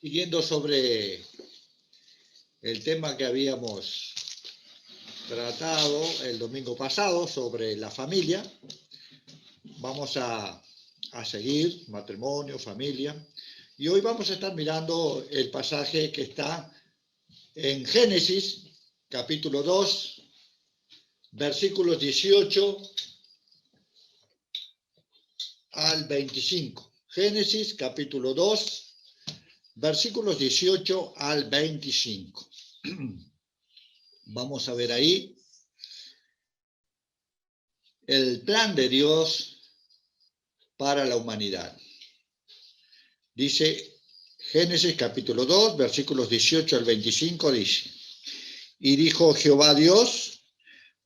Siguiendo sobre el tema que habíamos tratado el domingo pasado sobre la familia, vamos a seguir matrimonio, familia, y hoy vamos a estar mirando el pasaje que está en Génesis, capítulo 2, versículos 18 al 25. Génesis, capítulo 2, versículos 18 al 25. Vamos a ver ahí el plan de Dios para la humanidad. Dice Génesis capítulo 2, versículos 18 al 25, dice: Y dijo Jehová Dios,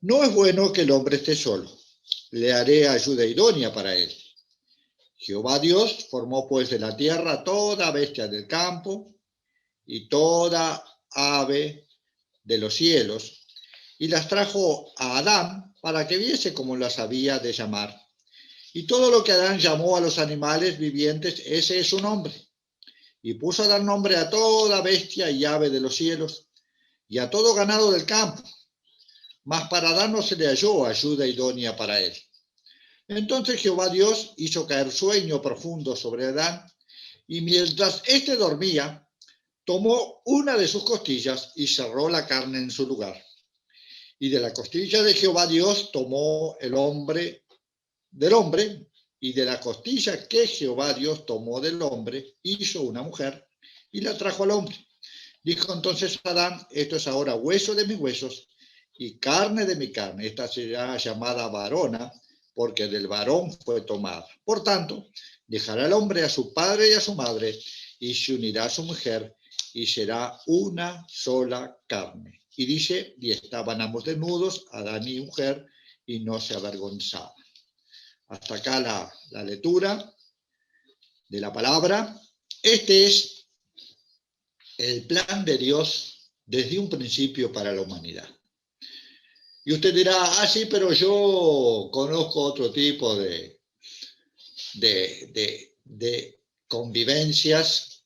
no es bueno que el hombre esté solo, le haré ayuda idónea para él. Jehová Dios formó pues de la tierra toda bestia del campo y toda ave de los cielos, y las trajo a Adán para que viese cómo las había de llamar. Y todo lo que Adán llamó a los animales vivientes, ese es su nombre. Y puso a dar nombre a toda bestia y ave de los cielos, y a todo ganado del campo. Mas para Adán no se le halló ayuda idónea para él. Entonces Jehová Dios hizo caer sueño profundo sobre Adán, y mientras éste dormía, tomó una de sus costillas y cerró la carne en su lugar. Y de la costilla de Jehová Dios tomó el hombre del hombre, y de la costilla que Jehová Dios tomó del hombre, hizo una mujer, y la trajo al hombre. Dijo entonces Adán: esto es ahora hueso de mis huesos, y carne de mi carne. Esta será llamada varona, porque del varón fue tomada. Por tanto, dejará el hombre a su padre y a su madre, y se unirá a su mujer, y será una sola carne. Y dice: y estaban ambos desnudos, Adán y mujer, y no se avergonzaban. Hasta acá la lectura de la palabra. Este es el plan de Dios desde un principio para la humanidad. Y usted dirá: sí, pero yo conozco otro tipo de convivencias.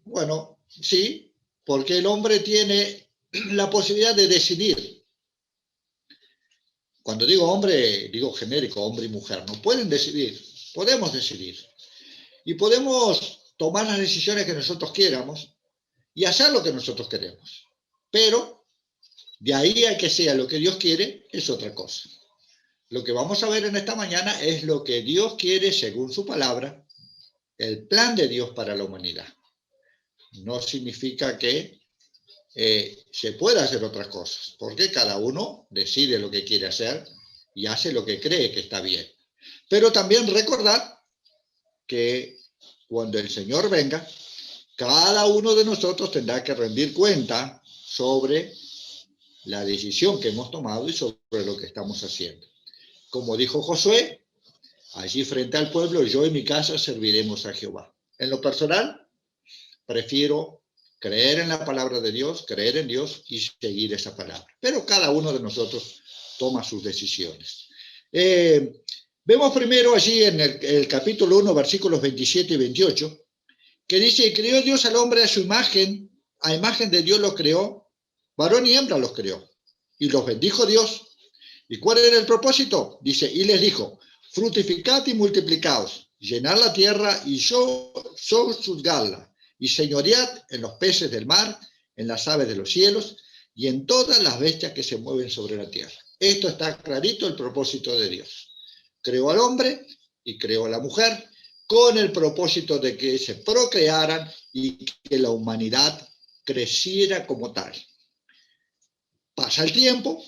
Bueno, sí, porque el hombre tiene la posibilidad de decidir. Cuando digo hombre, digo genérico, hombre y mujer. No pueden decidir, podemos decidir. Y podemos tomar las decisiones que nosotros quieramos y hacer lo que nosotros queremos. Pero de ahí a que sea lo que Dios quiere, es otra cosa. Lo que vamos a ver en esta mañana es lo que Dios quiere según su palabra, el plan de Dios para la humanidad. No significa que se pueda hacer otras cosas, porque cada uno decide lo que quiere hacer y hace lo que cree que está bien. Pero también recordar que cuando el Señor venga, cada uno de nosotros tendrá que rendir cuenta sobre la decisión que hemos tomado y sobre lo que estamos haciendo. Como dijo Josué, allí frente al pueblo, yo y mi casa serviremos a Jehová. En lo personal, prefiero creer en la palabra de Dios, creer en Dios y seguir esa palabra. Pero cada uno de nosotros toma sus decisiones. Vemos primero allí en el capítulo 1, versículos 27 y 28, que dice: creó Dios al hombre a su imagen, a imagen de Dios lo creó, varón y hembra los creó, y los bendijo Dios. ¿Y cuál era el propósito? Dice: y les dijo: fructificad y multiplicaos, llenad la tierra y sojuzgadla, y señoread en los peces del mar, en las aves de los cielos, y en todas las bestias que se mueven sobre la tierra. Esto está clarito, el propósito de Dios. Creó al hombre y creó a la mujer con el propósito de que se procrearan y que la humanidad creciera como tal. Pasa el tiempo,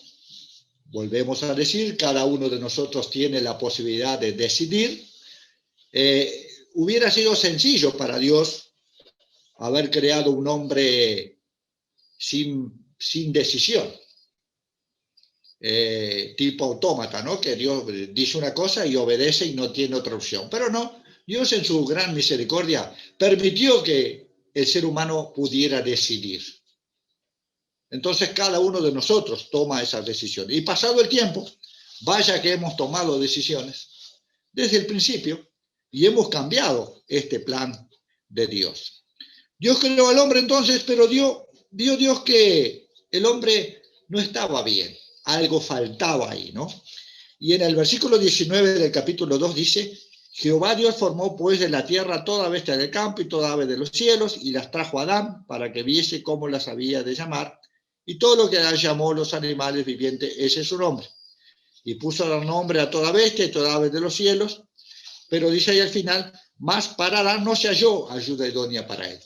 volvemos a decir, cada uno de nosotros tiene la posibilidad de decidir. Hubiera sido sencillo para Dios haber creado un hombre sin decisión, tipo autómata, ¿no? Que Dios dice una cosa y obedece y no tiene otra opción. Pero no, Dios en su gran misericordia permitió que el ser humano pudiera decidir. Entonces cada uno de nosotros toma esas decisiones. Y pasado el tiempo, vaya que hemos tomado decisiones desde el principio y hemos cambiado este plan de Dios. Dios creó al hombre entonces, pero vio Dios que el hombre no estaba bien, algo faltaba ahí, ¿no? Y en el versículo 19 del capítulo 2 dice: Jehová Dios formó pues de la tierra toda bestia del campo y toda ave de los cielos, y las trajo a Adán para que viese cómo las había de llamar, y todo lo que Adán llamó los animales vivientes, ese es su nombre. Y puso nombre a toda bestia y toda ave de los cielos, pero dice ahí al final: más para Adán no se halló ayuda idónea para él.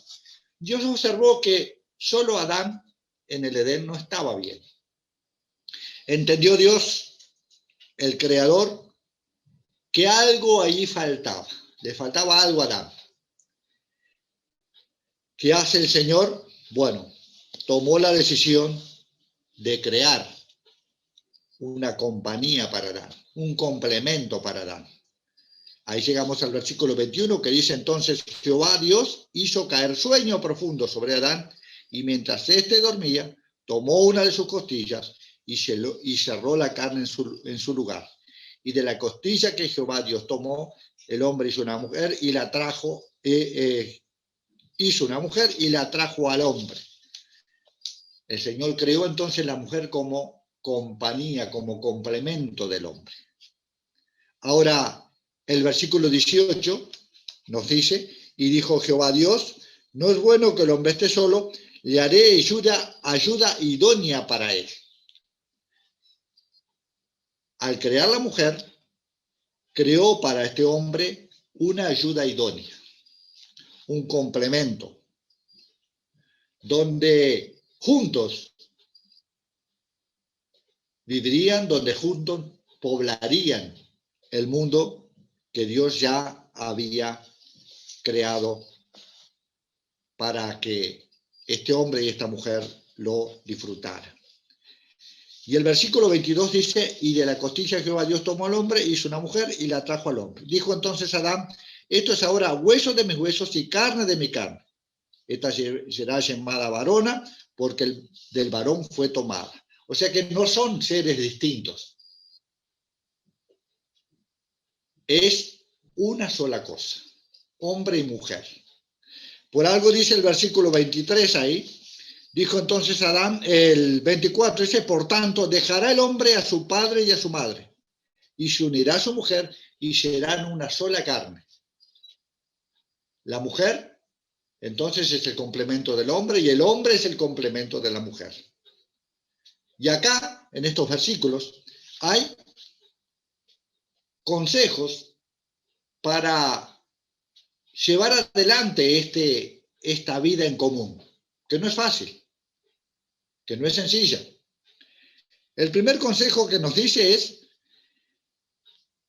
Dios observó que solo Adán en el Edén no estaba bien. Entendió Dios, el creador, que algo allí faltaba, le faltaba algo a Adán. ¿Qué hace el Señor? Bueno, tomó la decisión de crear una compañía para Adán, un complemento para Adán. Ahí llegamos al versículo 21 que dice: entonces Jehová Dios hizo caer sueño profundo sobre Adán, y mientras éste dormía, tomó una de sus costillas y cerró la carne en su lugar. Y de la costilla que Jehová Dios tomó, el hombre hizo una mujer y la trajo, hizo una mujer y la trajo al hombre. El Señor creó entonces la mujer como compañía, como complemento del hombre. Ahora, el versículo 18 nos dice: y dijo Jehová Dios, no es bueno que el hombre esté solo, le haré ayuda idónea para él. Al crear la mujer, creó para este hombre una ayuda idónea, un complemento, donde juntos vivirían, donde juntos poblarían el mundo que Dios ya había creado para que este hombre y esta mujer lo disfrutaran. Y el versículo 22 dice: y de la costilla Jehová Dios tomó al hombre, hizo una mujer y la trajo al hombre. Dijo entonces Adán: esto es ahora hueso de mis huesos y carne de mi carne. Esta será llamada varona, porque del varón fue tomada. O sea que no son seres distintos. Es una sola cosa, hombre y mujer. Por algo dice el versículo 23 ahí. Dijo entonces Adán, el 24, dice: por tanto, dejará el hombre a su padre y a su madre, y se unirá a su mujer, y serán una sola carne. La mujer, entonces, es el complemento del hombre, y el hombre es el complemento de la mujer. Y acá, en estos versículos, hay consejos para llevar adelante esta vida en común, que no es fácil, que no es sencilla. El primer consejo que nos dice es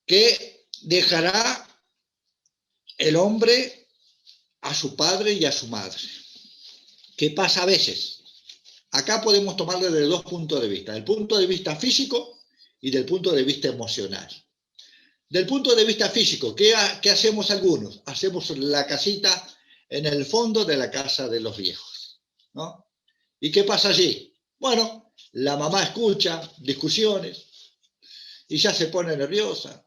que dejará el hombre a su padre y a su madre. ¿Qué pasa a veces? Acá podemos tomarlo desde dos puntos de vista: del punto de vista físico y del punto de vista emocional. Del punto de vista físico, ¿qué hacemos algunos? Hacemos la casita en el fondo de la casa de los viejos, ¿no? ¿Y qué pasa allí? Bueno, la mamá escucha discusiones y ya se pone nerviosa,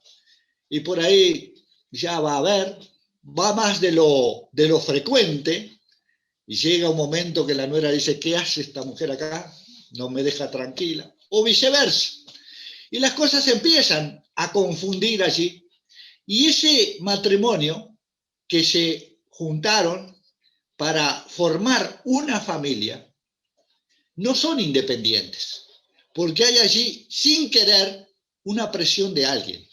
y por ahí ya va a ver, va más de lo frecuente, y llega un momento que la nuera dice: ¿qué hace esta mujer acá? No me deja tranquila, o viceversa. Y las cosas empiezan a confundir allí, y ese matrimonio que se juntaron para formar una familia no son independientes, porque hay allí, sin querer, una presión de alguien,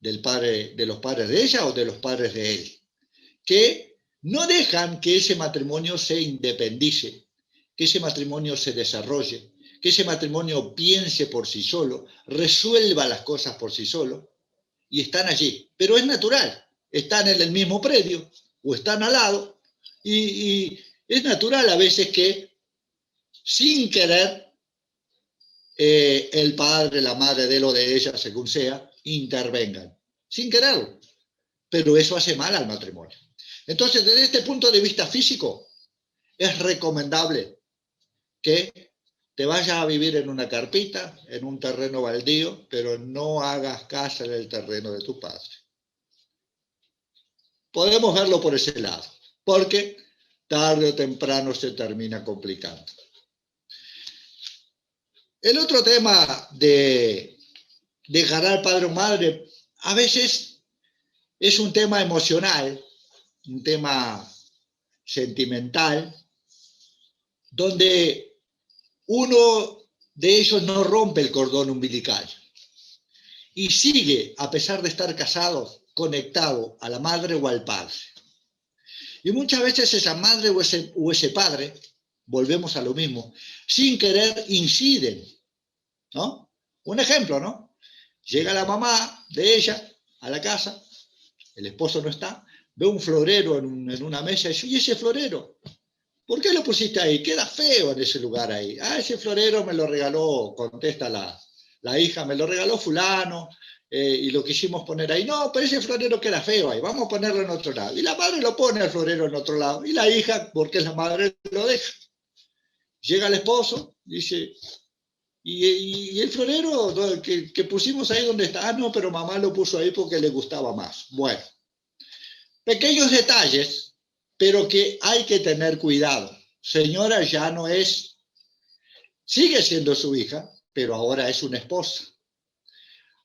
de los padres de ella o de los padres de él, que no dejan que ese matrimonio se independice, que ese matrimonio se desarrolle, que ese matrimonio piense por sí solo, resuelva las cosas por sí solo, y están allí. Pero es natural, están en el mismo predio o están al lado, y es natural a veces que, sin querer, el padre, la madre de él o de ella, según sea, intervengan, sin quererlo. Pero eso hace mal al matrimonio. Entonces, desde este punto de vista físico, es recomendable que te vayas a vivir en una carpita, en un terreno baldío, pero no hagas casa en el terreno de tu padre. podemos verlo por ese lado, porque tarde o temprano se termina complicando. El otro tema de dejar al padre o madre, a veces es un tema emocional, un tema sentimental, donde uno de ellos no rompe el cordón umbilical y sigue, a pesar de estar casado, conectado a la madre o al padre. Y muchas veces esa madre o ese padre, volvemos a lo mismo, sin querer inciden, ¿no? Un ejemplo, ¿no? Llega la mamá de ella a la casa, el esposo no está, ve un florero en una mesa y dice, ¿y ese florero? ¿Por qué lo pusiste ahí? Queda feo en ese lugar ahí. Ah, ese florero me lo regaló, contesta la hija, me lo regaló fulano, y lo quisimos poner ahí. No, pero ese florero queda feo ahí, vamos a ponerlo en otro lado. Y la madre lo pone al florero en otro lado. Y la hija, porque es la madre, lo deja. Llega el esposo, dice, ¿y el florero que pusimos ahí donde está? Ah, no, pero mamá lo puso ahí porque le gustaba más. Bueno, pequeños detalles, pero que hay que tener cuidado. Señora ya no es, sigue siendo su hija, pero ahora es una esposa.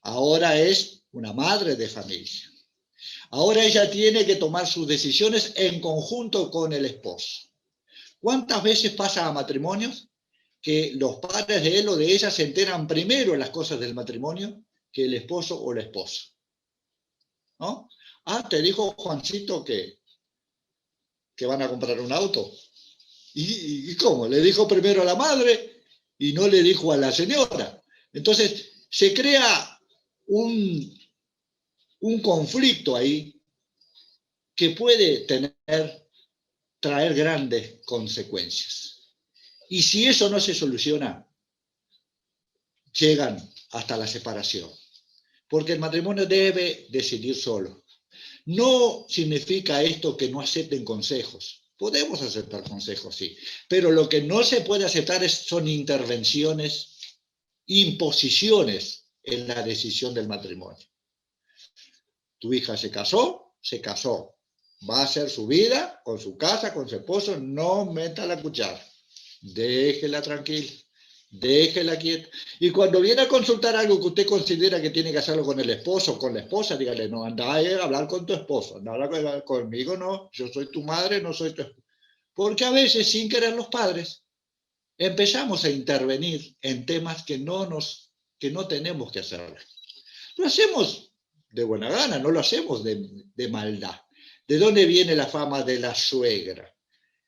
Ahora es una madre de familia. Ahora ella tiene que tomar sus decisiones en conjunto con el esposo. ¿Cuántas veces pasa a matrimonios que los padres de él o de ella se enteran primero en las cosas del matrimonio que el esposo o la esposa? ¿No? Ah, te dijo Juancito que van a comprar un auto. ¿Y cómo? Le dijo primero a la madre y no le dijo a la señora. Entonces se crea un conflicto ahí que puede traer grandes consecuencias. Y si eso no se soluciona, llegan hasta la separación. Porque el matrimonio debe decidir solo. No significa esto que no acepten consejos. Podemos aceptar consejos, sí. Pero lo que no se puede aceptar son intervenciones, imposiciones en la decisión del matrimonio. Tu hija se casó, se casó. Va a hacer su vida con su casa, con su esposo. No meta la cuchara. Déjela tranquila. Déjela quieta. Y cuando viene a consultar algo que usted considera que tiene que hacerlo con el esposo o con la esposa, dígale, no, anda a hablar con tu esposo, no hablar conmigo, no, yo soy tu madre, no soy tu esposa. Porque a veces, sin querer los padres, empezamos a intervenir en temas que no tenemos que hacer. Lo hacemos de buena gana, no lo hacemos de maldad. ¿De dónde viene la fama de la suegra?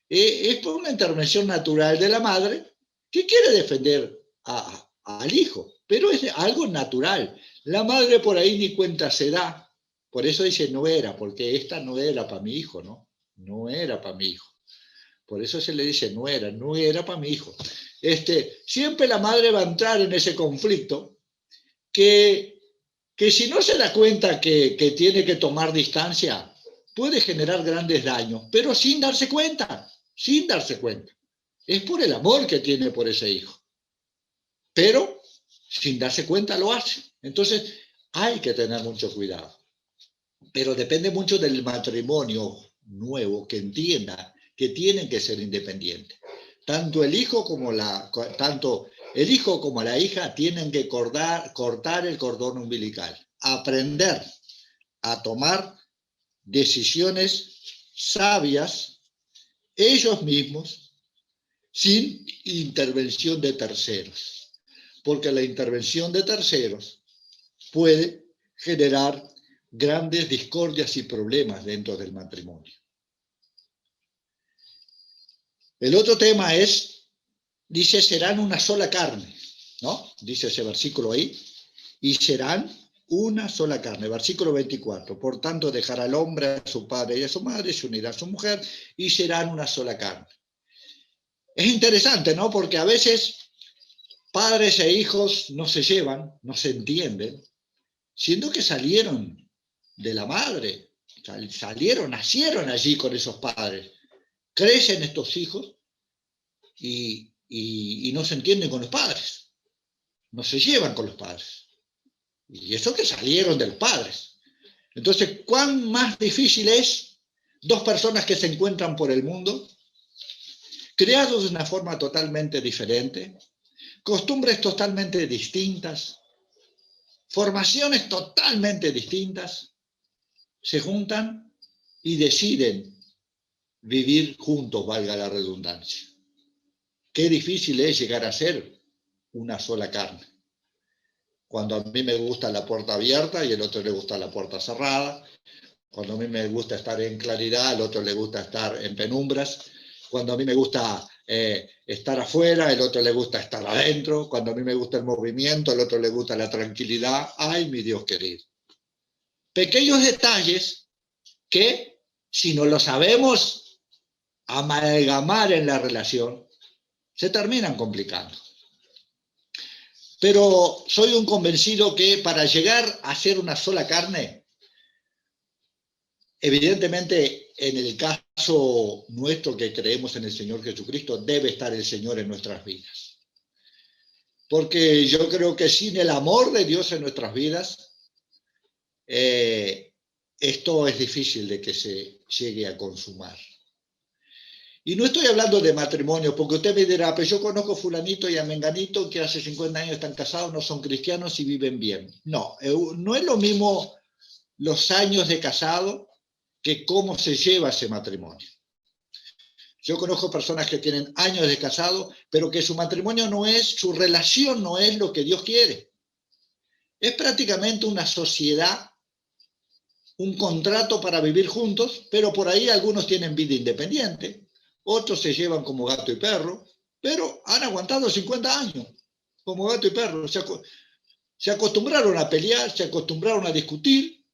Es por una intervención natural de la madre que quiere defender al hijo, pero es algo natural. La madre por ahí ni cuenta se da, por eso dice no era, porque esta no era para mi hijo, ¿no? No era para mi hijo. Por eso se le dice no era para mi hijo. Siempre la madre va a entrar en ese conflicto que si no se da cuenta que tiene que tomar distancia, puede generar grandes daños, pero sin darse cuenta. Es por el amor que tiene por ese hijo. Pero sin darse cuenta lo hace. Entonces hay que tener mucho cuidado. Pero depende mucho del matrimonio nuevo que entienda que tienen que ser independientes. Tanto el hijo como la hija tienen que cortar el cordón umbilical. Aprender a tomar decisiones sabias ellos mismos, sin intervención de terceros, porque la intervención de terceros puede generar grandes discordias y problemas dentro del matrimonio. El otro tema dice, serán una sola carne, ¿no? Dice ese versículo ahí, y serán una sola carne. Versículo 24, por tanto dejará el hombre a su padre y a su madre, se unirá a su mujer, y serán una sola carne. Es interesante, ¿no? Porque a veces padres e hijos no se llevan, no se entienden, siendo que salieron de la madre, nacieron allí con esos padres. Crecen estos hijos y no se entienden con los padres, no se llevan con los padres. Y eso que salieron de los padres. Entonces, ¿cuán más difícil es dos personas que se encuentran por el mundo, creados de una forma totalmente diferente, costumbres totalmente distintas, formaciones totalmente distintas, se juntan y deciden vivir juntos, valga la redundancia. Qué difícil es llegar a ser una sola carne. Cuando a mí me gusta la puerta abierta y al otro le gusta la puerta cerrada, cuando a mí me gusta estar en claridad, al otro le gusta estar en penumbras, cuando a mí me gusta estar afuera, al otro le gusta estar adentro, cuando a mí me gusta el movimiento, al otro le gusta la tranquilidad. ¡Ay, mi Dios querido! Pequeños detalles que, si no lo sabemos amalgamar en la relación, se terminan complicando. Pero soy un convencido que para llegar a ser una sola carne, evidentemente en el caso nuestro que creemos en el Señor Jesucristo, debe estar el Señor en nuestras vidas. Porque yo creo que sin el amor de Dios en nuestras vidas, esto es difícil de que se llegue a consumar. Y no estoy hablando de matrimonio, porque usted me dirá, pero yo conozco fulanito y a menganito que hace 50 años están casados, no son cristianos y viven bien. No, no es lo mismo los años de casado que cómo se lleva ese matrimonio. Yo conozco personas que tienen años de casado, pero que su matrimonio no es, su relación no es lo que Dios quiere. Es prácticamente una sociedad, un contrato para vivir juntos, pero por ahí algunos tienen vida independiente, otros se llevan como gato y perro, pero han aguantado 50 años como gato y perro. Se acostumbraron a pelear, se acostumbraron a discutir,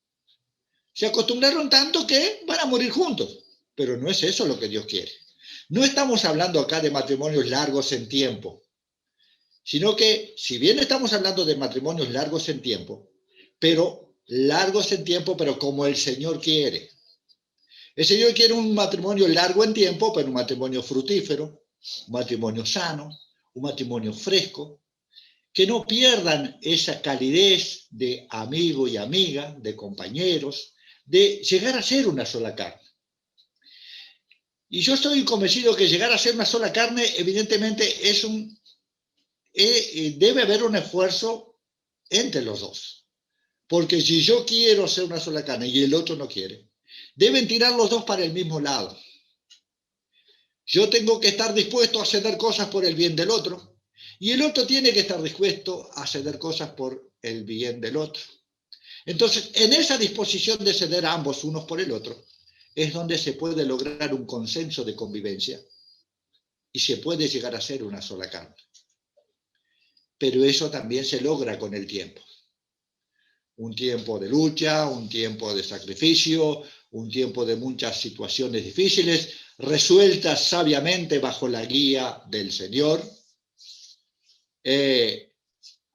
se acostumbraron tanto que van a morir juntos. Pero no es eso lo que Dios quiere. No estamos hablando acá de matrimonios largos en tiempo, sino que, si bien estamos hablando de matrimonios largos en tiempo, pero como el Señor quiere. El Señor quiere un matrimonio largo en tiempo, pero un matrimonio fructífero, un matrimonio sano, un matrimonio fresco, que no pierdan esa calidez de amigo y amiga, de compañeros, de llegar a ser una sola carne. Y yo estoy convencido que llegar a ser una sola carne, evidentemente, debe haber un esfuerzo entre los dos. Porque si yo quiero ser una sola carne y el otro no quiere, deben tirar los dos para el mismo lado. Yo tengo que estar dispuesto a ceder cosas por el bien del otro, y el otro tiene que estar dispuesto a ceder cosas por el bien del otro. Entonces, en esa disposición de ceder a ambos unos por el otro, es donde se puede lograr un consenso de convivencia y se puede llegar a ser una sola carne. Pero eso también se logra con el tiempo. Un tiempo de lucha, un tiempo de sacrificio, un tiempo de muchas situaciones difíciles, resueltas sabiamente bajo la guía del Señor.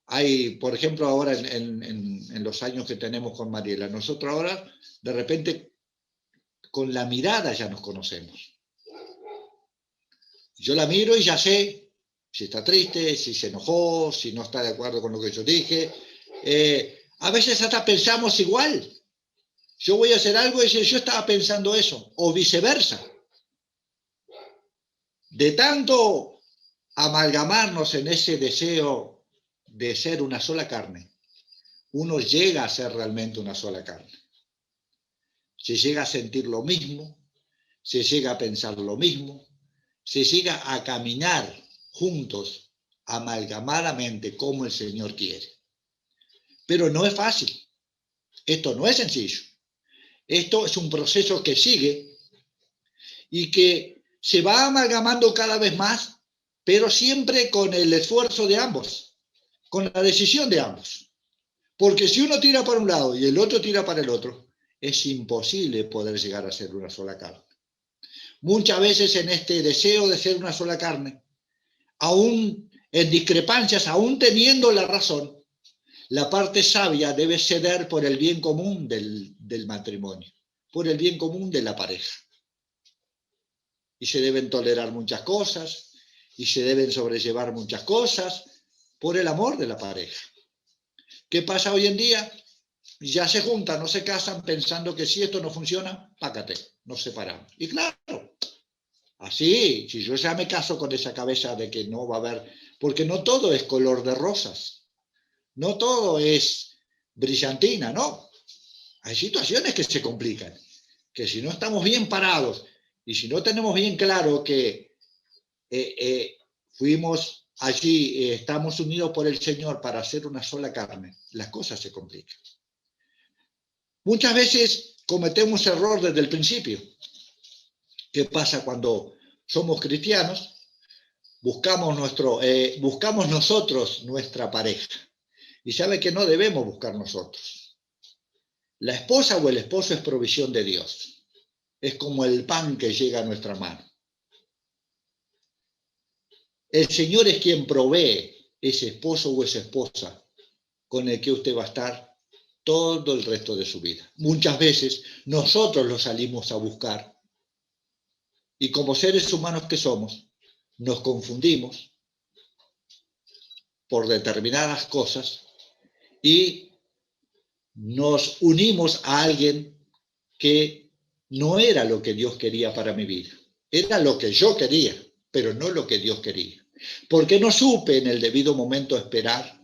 Hay, por ejemplo, ahora en los años que tenemos con Mariela, nosotros ahora, de repente, con la mirada ya nos conocemos. Yo la miro y ya sé si está triste, si se enojó, si no está de acuerdo con lo que yo dije. A veces hasta pensamos igual. Yo voy a hacer algo y decir, yo estaba pensando eso, o viceversa. De tanto amalgamarnos en ese deseo de ser una sola carne, uno llega a ser realmente una sola carne. Se llega a sentir lo mismo, se llega a pensar lo mismo, se llega a caminar juntos, amalgamadamente, como el Señor quiere. Pero no es fácil. Esto no es sencillo. Esto es un proceso que sigue y que se va amalgamando cada vez más, pero siempre con el esfuerzo de ambos, con la decisión de ambos. Porque si uno tira para un lado y el otro tira para el otro, es imposible poder llegar a ser una sola carne. Muchas veces en este deseo de ser una sola carne, aún en discrepancias, aún teniendo la razón, la parte sabia debe ceder por el bien común del matrimonio, por el bien común de la pareja. Y se deben tolerar muchas cosas, y se deben sobrellevar muchas cosas, por el amor de la pareja. ¿Qué pasa hoy en día? ya se juntan, no se casan pensando que si esto no funciona, pácate, nos separamos. Y claro, así, si yo ya me caso con esa cabeza de que no va a haber, porque no todo es color de rosas, no todo es brillantina, no. Hay situaciones que se complican, que si no estamos bien parados y si no tenemos bien claro que fuimos allí, estamos unidos por el Señor para hacer una sola carne, las cosas se complican. Muchas veces cometemos error desde el principio. ¿Qué pasa cuando somos cristianos? Buscamos nosotros nuestra pareja. Y sabe que no debemos buscar nosotros. La esposa o el esposo es provisión de Dios. Es como el pan que llega a nuestra mano. El Señor es quien provee ese esposo o esa esposa con el que usted va a estar todo el resto de su vida. Muchas veces nosotros lo salimos a buscar y como seres humanos que somos, nos confundimos por determinadas cosas y nos unimos a alguien que no era lo que Dios quería para mi vida. Era lo que yo quería, pero no lo que Dios quería. Porque no supe en el debido momento esperar,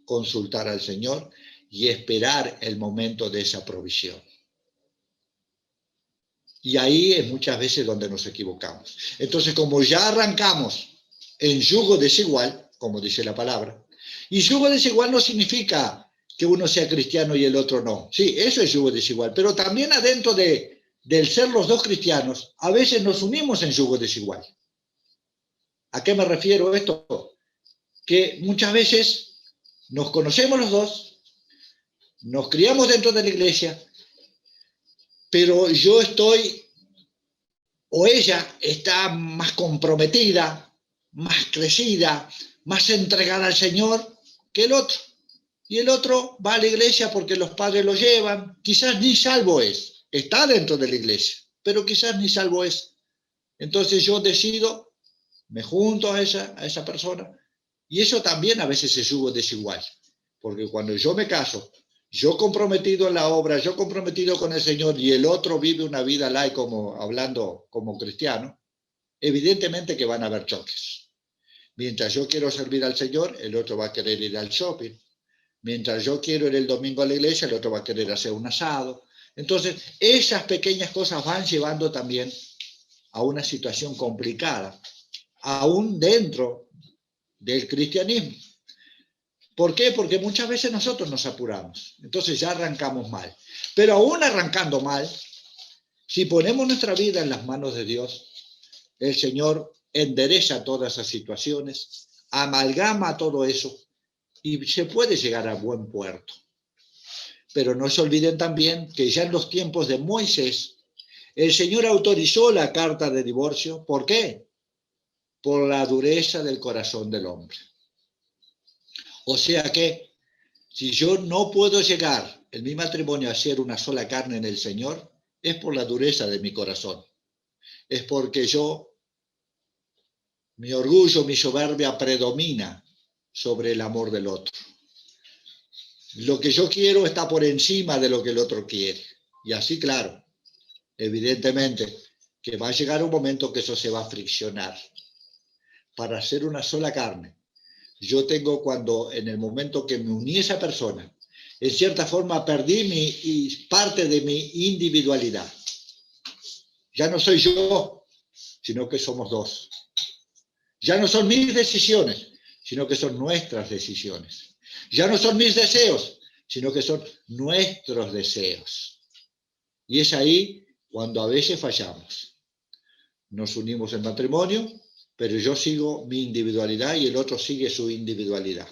consultar al Señor y esperar el momento de esa provisión. Y ahí es muchas veces donde nos equivocamos. Entonces, como ya arrancamos en yugo desigual, como dice la palabra, y yugo desigual no significa que uno sea cristiano y el otro no. Sí, eso es yugo desigual, pero también adentro del ser los dos cristianos, a veces nos unimos en yugo desigual. ¿A qué me refiero esto? Que muchas veces nos conocemos los dos, nos criamos dentro de la iglesia, pero yo estoy, o ella está más comprometida, más crecida, más entregada al Señor que el otro. Y el otro va a la iglesia porque los padres lo llevan, quizás ni salvo es, está dentro de la iglesia, pero quizás ni salvo es. Entonces yo decido, me junto a esa persona, y eso también a veces es yugo desigual, porque cuando yo me caso, yo comprometido en la obra, yo comprometido con el Señor, y el otro vive una vida laica, como hablando como cristiano, evidentemente que van a haber choques. Mientras yo quiero servir al Señor, el otro va a querer ir al shopping. Mientras yo quiero ir el domingo a la iglesia, el otro va a querer hacer un asado. Entonces, esas pequeñas cosas van llevando también a una situación complicada, aún dentro del cristianismo. ¿Por qué? Porque muchas veces nosotros nos apuramos. Entonces ya arrancamos mal. Pero aún arrancando mal, si ponemos nuestra vida en las manos de Dios, el Señor endereza todas esas situaciones, amalgama todo eso y se puede llegar a buen puerto. Pero no se olviden también que ya en los tiempos de Moisés, el Señor autorizó la carta de divorcio. ¿Por qué? Por la dureza del corazón del hombre. O sea que si yo no puedo llegar en mi matrimonio a ser una sola carne en el Señor, es por la dureza de mi corazón. Es porque mi orgullo, mi soberbia predomina sobre el amor del otro. Lo que yo quiero está por encima de lo que el otro quiere. Y así, claro, evidentemente, que va a llegar un momento que eso se va a friccionar. Para ser una sola carne, yo tengo cuando, en el momento que me uní a esa persona, en cierta forma perdí parte de mi individualidad. Ya no soy yo, sino que somos dos. Ya no son mis decisiones, sino que son nuestras decisiones. Ya no son mis deseos, sino que son nuestros deseos. Y es ahí cuando a veces fallamos. Nos unimos en matrimonio, pero yo sigo mi individualidad y el otro sigue su individualidad.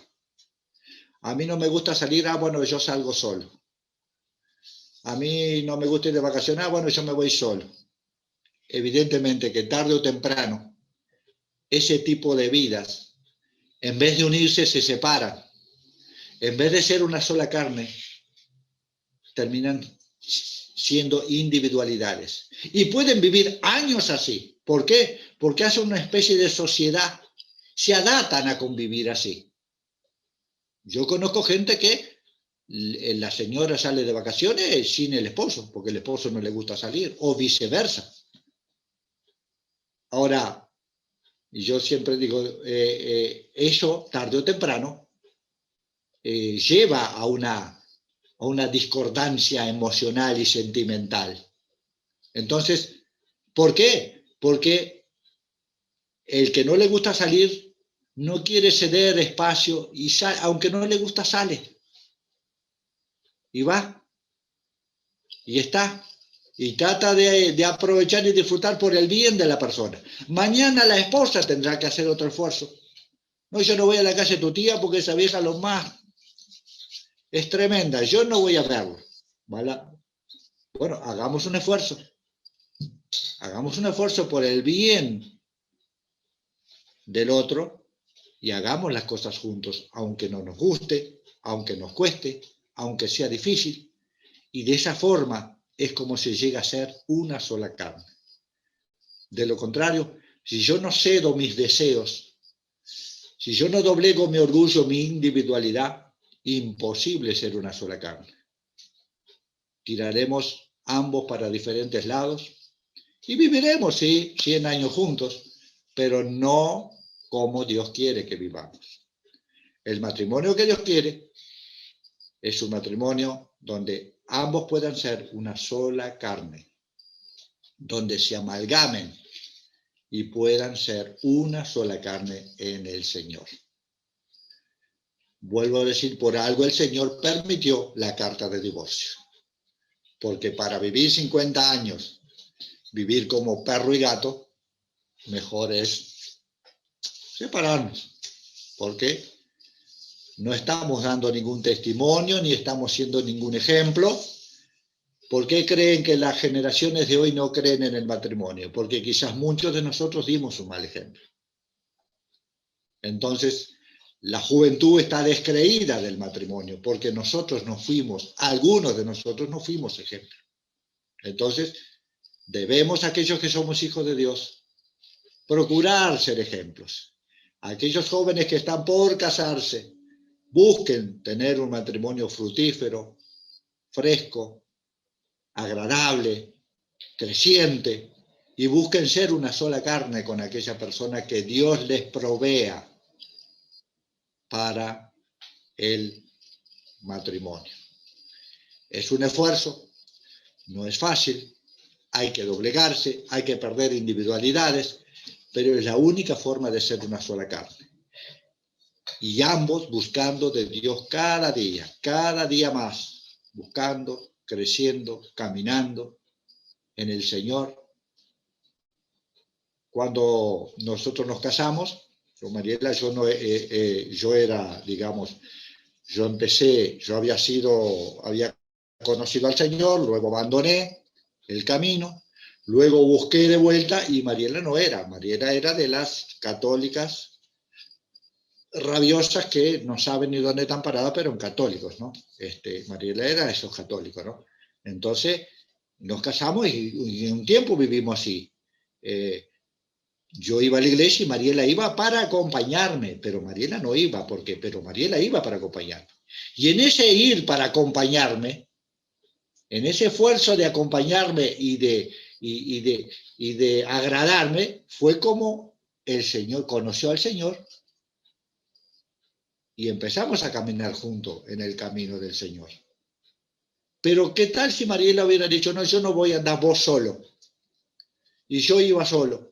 A mí no me gusta salir, bueno, yo salgo solo. A mí no me gusta ir de vacaciones, bueno, yo me voy solo. Evidentemente que tarde o temprano, ese tipo de vidas, en vez de unirse, se separan. En vez de ser una sola carne, terminan siendo individualidades. Y pueden vivir años así. ¿Por qué? Porque hacen una especie de sociedad. Se adaptan a convivir así. Yo conozco gente que la señora sale de vacaciones sin el esposo, porque el esposo no le gusta salir, o viceversa. Ahora, yo siempre digo, eso tarde o temprano lleva a una discordancia emocional y sentimental. Entonces, ¿por qué? Porque el que no le gusta salir no quiere ceder espacio y aunque no le gusta sale. Y va, y está, y trata de aprovechar y disfrutar por el bien de la persona. Mañana la esposa tendrá que hacer otro esfuerzo. No, yo no voy a la casa de tu tía porque esa vieja lo más es tremenda, yo no voy a verlo. ¿Vale? Bueno, hagamos un esfuerzo. Hagamos un esfuerzo por el bien del otro y hagamos las cosas juntos, aunque no nos guste, aunque nos cueste, aunque sea difícil. Y de esa forma es como se llega a ser una sola carne. De lo contrario, si yo no cedo mis deseos, si yo no doblego mi orgullo, mi individualidad, imposible ser una sola carne. Tiraremos ambos para diferentes lados y viviremos, sí, 100 años juntos, pero no como Dios quiere que vivamos. El matrimonio que Dios quiere es un matrimonio donde ambos puedan ser una sola carne, donde se amalgamen y puedan ser una sola carne en el Señor. Vuelvo a decir, por algo el Señor permitió la carta de divorcio. Porque para vivir 50 años, vivir como perro y gato, mejor es separarnos. Porque no estamos dando ningún testimonio, ni estamos siendo ningún ejemplo. ¿Por qué creen que las generaciones de hoy no creen en el matrimonio? Porque quizás muchos de nosotros dimos un mal ejemplo. Entonces, la juventud está descreída del matrimonio, porque nosotros no fuimos, algunos de nosotros no fuimos ejemplo. Entonces, debemos, aquellos que somos hijos de Dios, procurar ser ejemplos. Aquellos jóvenes que están por casarse, busquen tener un matrimonio fructífero, fresco, agradable, creciente, y busquen ser una sola carne con aquella persona que Dios les provea para el matrimonio. Es un esfuerzo, no es fácil, hay que doblegarse, hay que perder individualidades, pero es la única forma de ser una sola carne. Y ambos buscando de Dios cada día más, buscando, creciendo, caminando en el Señor. Cuando nosotros nos casamos, con Mariela, yo era, digamos, yo había conocido al Señor, luego abandoné el camino, luego busqué de vuelta y Mariela no era. Mariela era de las católicas rabiosas que no saben ni dónde están paradas, pero en católicos, ¿no? Mariela era de esos católicos, ¿no? Entonces nos casamos y un tiempo vivimos así. Yo iba a la iglesia y Mariela iba para acompañarme, pero Mariela no iba, pero Mariela iba para acompañarme. Y en ese ir para acompañarme, en ese esfuerzo de acompañarme y de agradarme, fue como el Señor conoció al Señor y empezamos a caminar juntos en el camino del Señor. Pero ¿qué tal si Mariela hubiera dicho, no, yo no voy a andar vos solo? Y yo iba solo.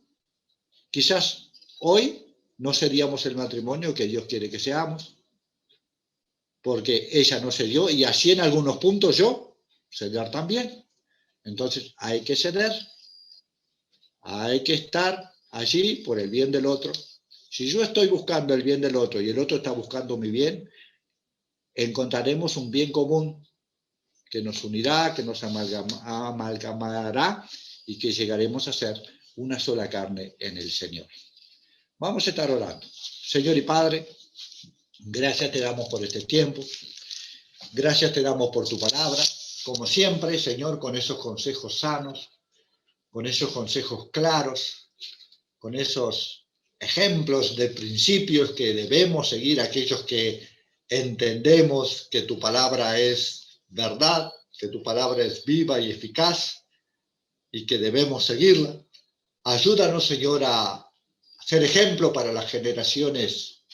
Quizás hoy no seríamos el matrimonio que Dios quiere que seamos, porque ella no cedió y así en algunos puntos yo ceder también. Entonces hay que ceder, hay que estar allí por el bien del otro. Si yo estoy buscando el bien del otro y el otro está buscando mi bien, encontraremos un bien común que nos unirá, que nos amalgamará y que llegaremos a ser una sola carne en el Señor. Vamos a estar orando. Señor y Padre, gracias te damos por este tiempo. Gracias te damos por tu palabra. Como siempre, Señor, con esos consejos sanos, con esos consejos claros, con esos ejemplos de principios que debemos seguir aquellos que entendemos que tu palabra es verdad, que tu palabra es viva y eficaz y que debemos seguirla. Ayúdanos, Señor, a ser ejemplo para las generaciones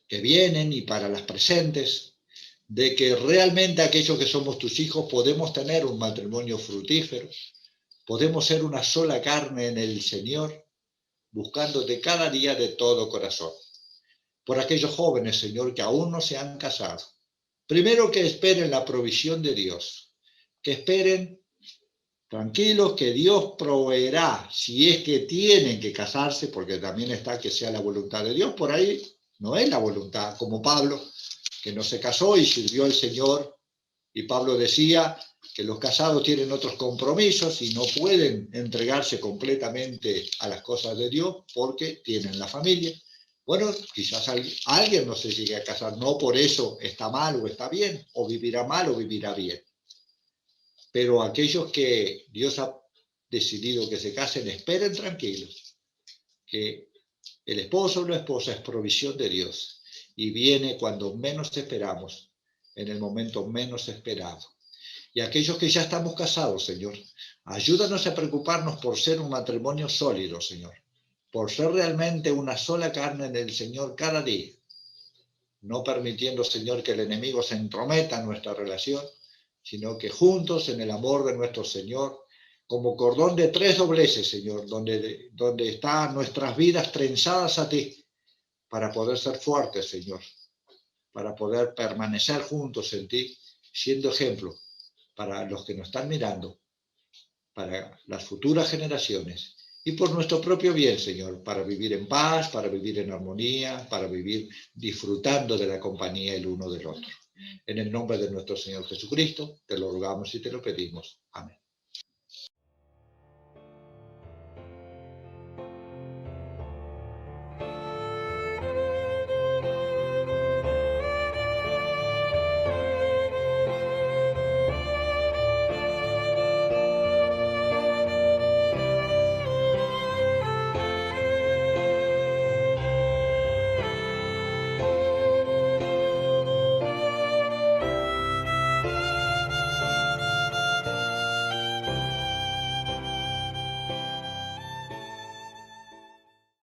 que vienen y para las presentes, de que realmente aquellos que somos tus hijos podemos tener un matrimonio fructífero, podemos ser una sola carne en el Señor, buscándote cada día de todo corazón. Por aquellos jóvenes, Señor, que aún no se han casado, primero que esperen la provisión de Dios, que esperen tranquilos que Dios proveerá, si es que tienen que casarse, porque también está que sea la voluntad de Dios, por ahí no es la voluntad, como Pablo, que no se casó y sirvió al Señor, y Pablo decía que los casados tienen otros compromisos y no pueden entregarse completamente a las cosas de Dios porque tienen la familia. Bueno, quizás alguien no se llegue a casar, no por eso está mal o está bien, o vivirá mal o vivirá bien. Pero aquellos que Dios ha decidido que se casen, esperen tranquilos, que el esposo o la esposa es provisión de Dios y viene cuando menos esperamos, en el momento menos esperado. Y aquellos que ya estamos casados, Señor, ayúdanos a preocuparnos por ser un matrimonio sólido, Señor, por ser realmente una sola carne en el Señor cada día, no permitiendo, Señor, que el enemigo se entrometa en nuestra relación, sino que juntos en el amor de nuestro Señor, como cordón de tres dobleces, Señor, donde están nuestras vidas trenzadas a ti, para poder ser fuertes, Señor, para poder permanecer juntos en ti, siendo ejemplo para los que nos están mirando, para las futuras generaciones y por nuestro propio bien, Señor, para vivir en paz, para vivir en armonía, para vivir disfrutando de la compañía el uno del otro. En el nombre de nuestro Señor Jesucristo, te lo rogamos y te lo pedimos. Amén.